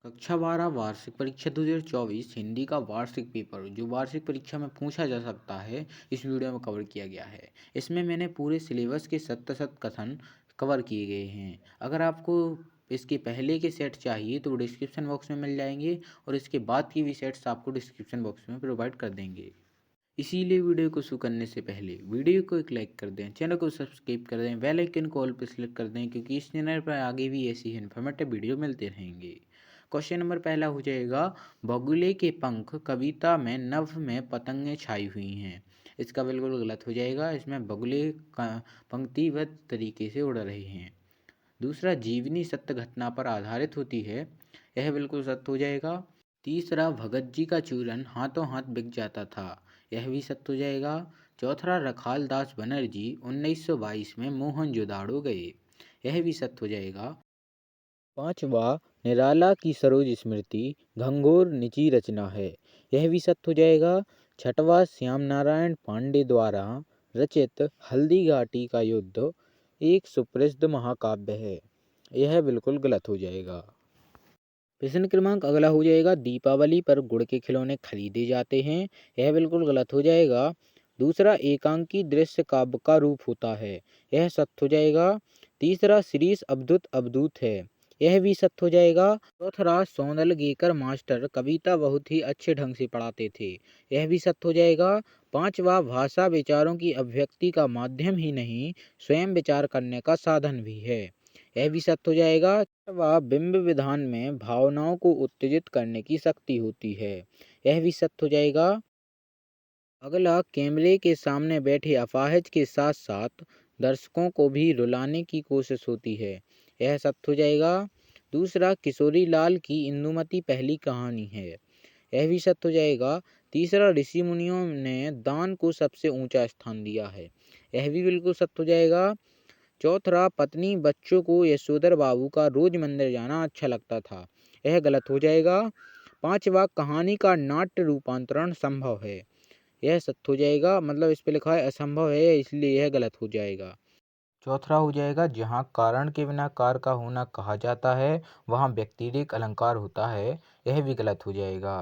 कक्षा 12 वार्षिक परीक्षा 2024 हिंदी का वार्षिक पेपर जो वार्षिक परीक्षा में पूछा जा सकता है, इस वीडियो में कवर किया गया है। इसमें मैंने पूरे सिलेबस के शत कथन कवर किए गए हैं। अगर आपको इसके पहले के सेट चाहिए तो वो डिस्क्रिप्शन बॉक्स में मिल जाएंगे, और इसके बाद की भी सेट्स आपको डिस्क्रिप्शन बॉक्स में प्रोवाइड कर देंगे। इसीलिए वीडियो को शुरू करने से पहले वीडियो को एक लाइक कर दें, चैनल को सब्सक्राइब कर दें, बेल आइकन को ऑल पर सेलेक्ट कर दें, क्योंकि इस चैनल पर आगे भी ऐसी ही इन्फॉर्मेटिव वीडियो मिलते रहेंगे। क्वेश्चन नंबर पहला हो जाएगा, बगुले के पंख कविता में नभ में पतंगें छाई हुई हैं। इसका बिल्कुल गलत हो जाएगा। इसमें बगुले पंक्तिबद्ध तरीके से उड़ रहे हैं। दूसरा, जीवनी सत्य घटना पर आधारित होती है। यह बिल्कुल सत्य हो जाएगा। तीसरा, भगत जी का चूरन हाथों हाथ बिक जाता था। यह भी सत्य हो जाएगा। चौथा, रखाल दास बनर्जी 1922 में मोहनजोदाड़ो गए। यह भी सत्य हो जाएगा। पांचवा, निराला की सरोज स्मृति घंघोर निजी रचना है। यह भी सत्य हो जाएगा। छठवा, श्याम नारायण पांडे द्वारा रचित हल्दी घाटी का युद्ध एक सुप्रसिद्ध महाकाव्य है। यह बिल्कुल गलत हो जाएगा। प्रश्न क्रमांक अगला हो जाएगा, दीपावली पर गुड़ के खिलौने खरीदे जाते हैं। यह बिल्कुल गलत हो जाएगा। दूसरा, एकांकी दृश्य काव्य का रूप होता है। यह सत्य हो जाएगा। तीसरा, शीरीष अवधूत अवधूत है। यह भी सत्य हो जाएगा। चौथा, सौंदलगेकर मास्टर कविता बहुत ही अच्छे ढंग से पढ़ाते थे। यह भी सत्य हो जाएगा। पांचवा, भाषा विचारों की अभिव्यक्ति का माध्यम ही नहीं, स्वयं विचार करने का साधन भी है। यह भी सत्य हो जाएगा। वह बिंब विधान में भावनाओं को उत्तेजित करने की शक्ति होती है। यह भी सत्य हो जाएगा। अगला, कैमरे के सामने बैठे अपाहिज के साथ साथ दर्शकों को भी रुलाने की कोशिश होती है। यह सत्य हो जाएगा। दूसरा, किशोरी लाल की इंदुमती पहली कहानी है। यह भी सत्य हो जाएगा। तीसरा, ऋषि मुनियों ने दान को सबसे ऊंचा स्थान दिया है। यह भी बिल्कुल सत्य हो जाएगा। चौथा, पत्नी बच्चों को यशोधर बाबू का रोज मंदिर जाना अच्छा लगता था। यह गलत हो जाएगा। पांचवा, कहानी का नाट्य रूपांतरण संभव है। यह सत्य हो जाएगा। मतलब इस पे लिखा है असंभव है, इसलिए यह गलत हो जाएगा। चौथा हो जाएगा, जहाँ कारण के बिना कार का होना कहा जाता है, वहाँ व्यतिरेक अलंकार होता है। यह भी गलत हो जाएगा।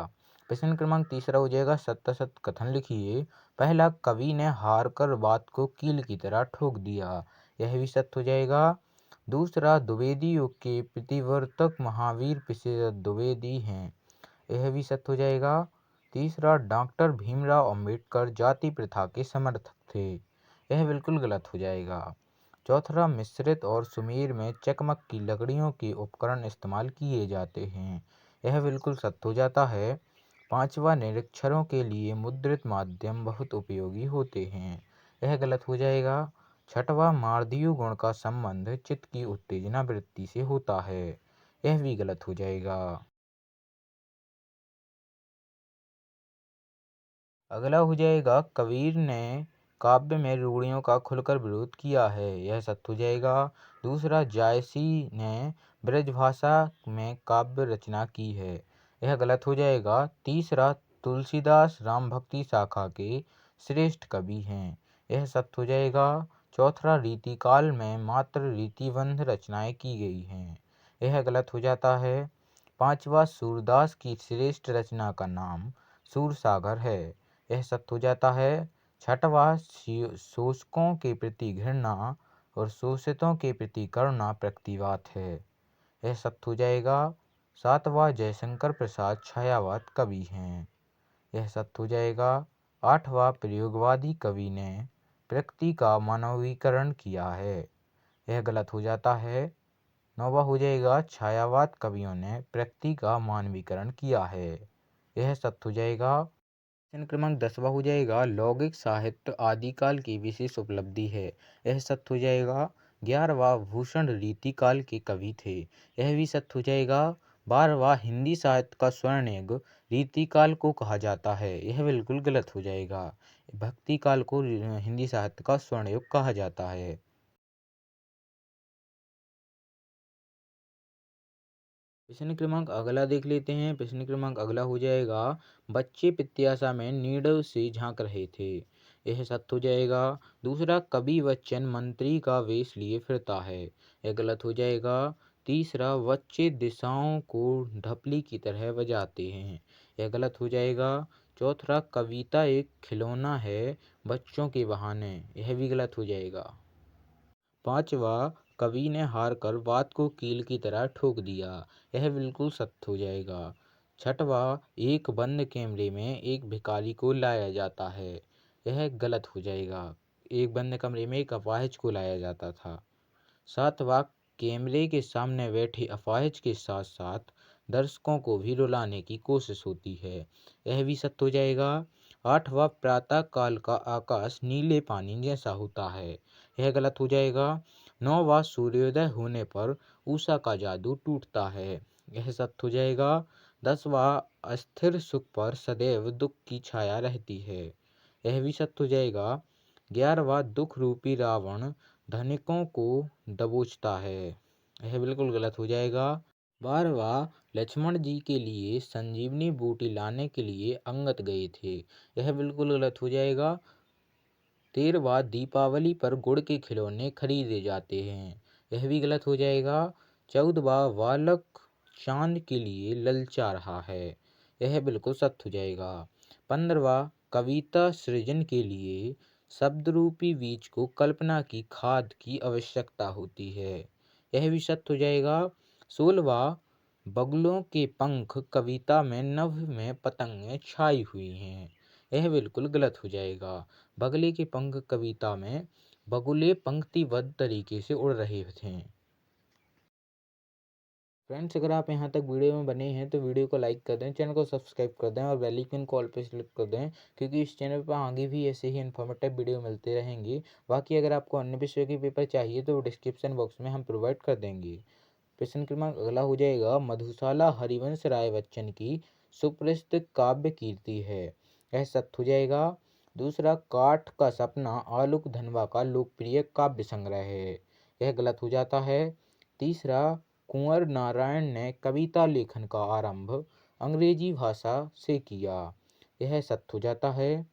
प्रश्न क्रमांक तीसरा हो जाएगा, सत्य सत्य कथन लिखिए। पहला, कवि ने हार कर बात को कील की तरह ठोक दिया। यह भी सत्य हो जाएगा। दूसरा, द्विवेदी युग के प्रतिवर्तक महावीर पिछे द्विवेदी हैं। यह भी सत्य हो जाएगा। तीसरा, डॉक्टर भीमराव अंबेडकर जाति प्रथा के समर्थक थे। यह बिल्कुल गलत हो जाएगा। चौथा, मिश्रित और सुमेर में चकमक की लकड़ियों के उपकरण इस्तेमाल किए जाते हैं। यह बिल्कुल सत्य हो जाता है। पांचवा, निरक्षरों के लिए मुद्रित माध्यम बहुत उपयोगी होते हैं। यह गलत हो जाएगा। छठवा, मार्दीय गुण का संबंध चित्त की उत्तेजना वृत्ति से होता है। यह भी गलत हो जाएगा। अगला हो जाएगा, कबीर ने काव्य में रूढ़ियों का खुलकर विरोध किया है। यह सत्य हो जाएगा। दूसरा, जायसी ने ब्रजभाषा में काव्य रचना की है। यह गलत हो जाएगा। तीसरा, तुलसीदास राम भक्ति शाखा के श्रेष्ठ कवि हैं। यह सत्य हो जाएगा। चौथा, रीतिकाल में मात्र रीतिबद्ध रचनाएं की गई हैं। यह गलत हो जाता है। पांचवा, सूरदास की श्रेष्ठ रचना का नाम सूरसागर है। यह सत्य हो जाता है। छठवा, शोषकों के प्रति घृणा और शोषितों के प्रति करुणा प्रतिवाद है। यह सत्य हो जाएगा। सातवां, जयशंकर प्रसाद छायावाद कवि हैं। यह सत्य हो जाएगा। आठवां, प्रयोगवादी कवि ने प्रकृति का मानवीकरण किया है। यह गलत हो जाता है। नौवां हो जाएगा, छायावाद कवियों ने प्रकृति का मानवीकरण किया है। यह सत्य हो जाएगा। प्रश्न क्रमांक 10वां हो जाएगा, लौकिक साहित्य आदिकाल की विशेष उपलब्धि है। यह सत्य हो जाएगा। 11वां, भूषण रीतिकाल के कवि थे। यह भी सत्य हो जाएगा। 12वां, हिंदी साहित्य का स्वर्ण युग रीतिकाल को कहा जाता है। यह बिल्कुल गलत हो जाएगा। भक्ति काल को हिंदी साहित्य का स्वर्ण युग कहा जाता है। प्रश्न क्रमांक अगला देख लेते हैं। प्रश्न क्रमांक अगला हो जाएगा, बच्चे पित्याशा में नीडव से झांक रहे थे। यह सत्य हो जाएगा। दूसरा, कवि बच्चन मंत्री का वेश लिए फिरता है। यह गलत हो जाएगा। तीसरा, बच्चे दिशाओं को ढपली की तरह बजाते हैं, यह गलत हो जाएगा। चौथा, कविता एक खिलौना है बच्चों के बहाने, यह भी गलत हो जाएगा। पांचवा, कवि ने हार कर बात को कील की तरह ठोक दिया, यह बिल्कुल सत्य हो जाएगा। छठवा, एक बंद कमरे में एक भिखारी को लाया जाता है, यह गलत हो जाएगा। एक बंद कमरे में एक अपाहिज को लाया जाता था। सातवां, कैमरे के सामने बैठे अपाहिज के साथ साथ दर्शकों को भी रुलाने की कोशिश होती है, यह भी सत्य हो जाएगा। आठवां, प्रातः काल का आकाश नीले पानी जैसा होता है, यह गलत हो जाएगा। नौवां, सूर्योदय होने पर उषा का जादू टूटता है, यह सत्य हो जाएगा। 10वां, अस्थिर सुख पर सदैव दुख की छाया रहती है, यह भी सत्य हो जाएगा। 11वां, दुख रूपी रावण धनिकों को दबोचता है, यह बिल्कुल गलत हो जाएगा। 12वां, लक्ष्मण जी के लिए संजीवनी बूटी लाने के लिए अंगद गए थे, यह बिल्कुल गलत हो जाएगा। 13वां, दीपावली पर गुड़ के खिलौने खरीदे जाते हैं, यह भी गलत हो जाएगा। 14वां, बालक चांद के लिए ललचा रहा है, यह बिल्कुल सत्य हो जाएगा। 15वां, कविता सृजन के लिए शब्द रूपी बीज को कल्पना की खाद की आवश्यकता होती है, यह भी सत्य हो जाएगा। 16वां, बगुलों के पंख कविता में नभ में पतंगें छाई हुई हैं, यह बिल्कुल गलत हो जाएगा। बगले के पंख कविता में बगुले पंक्तिबद्ध तरीके से उड़ रहे थे। फ्रेंड्स, अगर आप यहाँ तक वीडियो में बने हैं तो वीडियो को लाइक कर दें, चैनल को सब्सक्राइब कर दें और बेल आइकन को ऑल पे क्लिक कर दें, क्योंकि इस चैनल पर आगे भी ऐसे ही इन्फॉर्मेटिव वीडियो मिलते रहेंगे। बाकी अगर आपको अन्य विषयों के पेपर चाहिए तो डिस्क्रिप्शन बॉक्स में हम प्रोवाइड कर देंगे। प्रश्न क्रमांक अगला हो जाएगा, मधुशाला हरिवंश राय बच्चन की सुप्रसिद्ध काव्य कीर्ति है, यह सत्य हो जाएगा। दूसरा, काठ का सपना आलोक धनवा का लोकप्रिय काव्य संग्रह है, यह गलत हो जाता है। तीसरा, कुंवर नारायण ने कविता लेखन का आरंभ अंग्रेजी भाषा से किया, यह सत्य हो जाता है।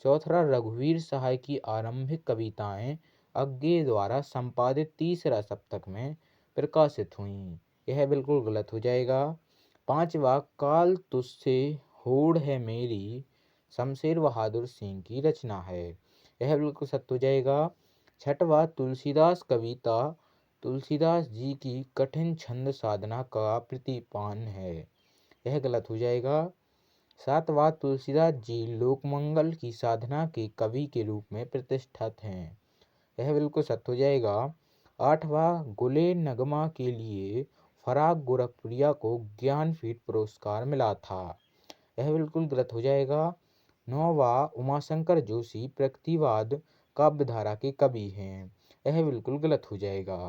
चौथा, रघुवीर सहाय की आरंभिक कविताएं अज्ञे द्वारा संपादित तीसरा सप्तक में प्रकाशित हुई, यह बिल्कुल गलत हो जाएगा। पांचवा, काल तुझसे होड़ है मेरी शमशेर बहादुर सिंह की रचना है, यह बिल्कुल सत्य हो जाएगा। छठवा, तुलसीदास कविता तुलसीदास जी की कठिन छंद साधना का प्रतिपान है, यह गलत हो जाएगा। सातवां, तुलसीदास जी लोकमंगल की साधना के कवि के रूप में प्रतिष्ठित हैं, यह बिल्कुल सत्य हो जाएगा। आठवां, गुले नगमा के लिए फराक गोरखप्रिया को ज्ञानपीठ पुरस्कार मिला था, यह बिल्कुल गलत हो जाएगा। नौवां, उमाशंकर जोशी प्रकृतिवाद काव्यधारा के कवि हैं, यह बिल्कुल गलत हो जाएगा।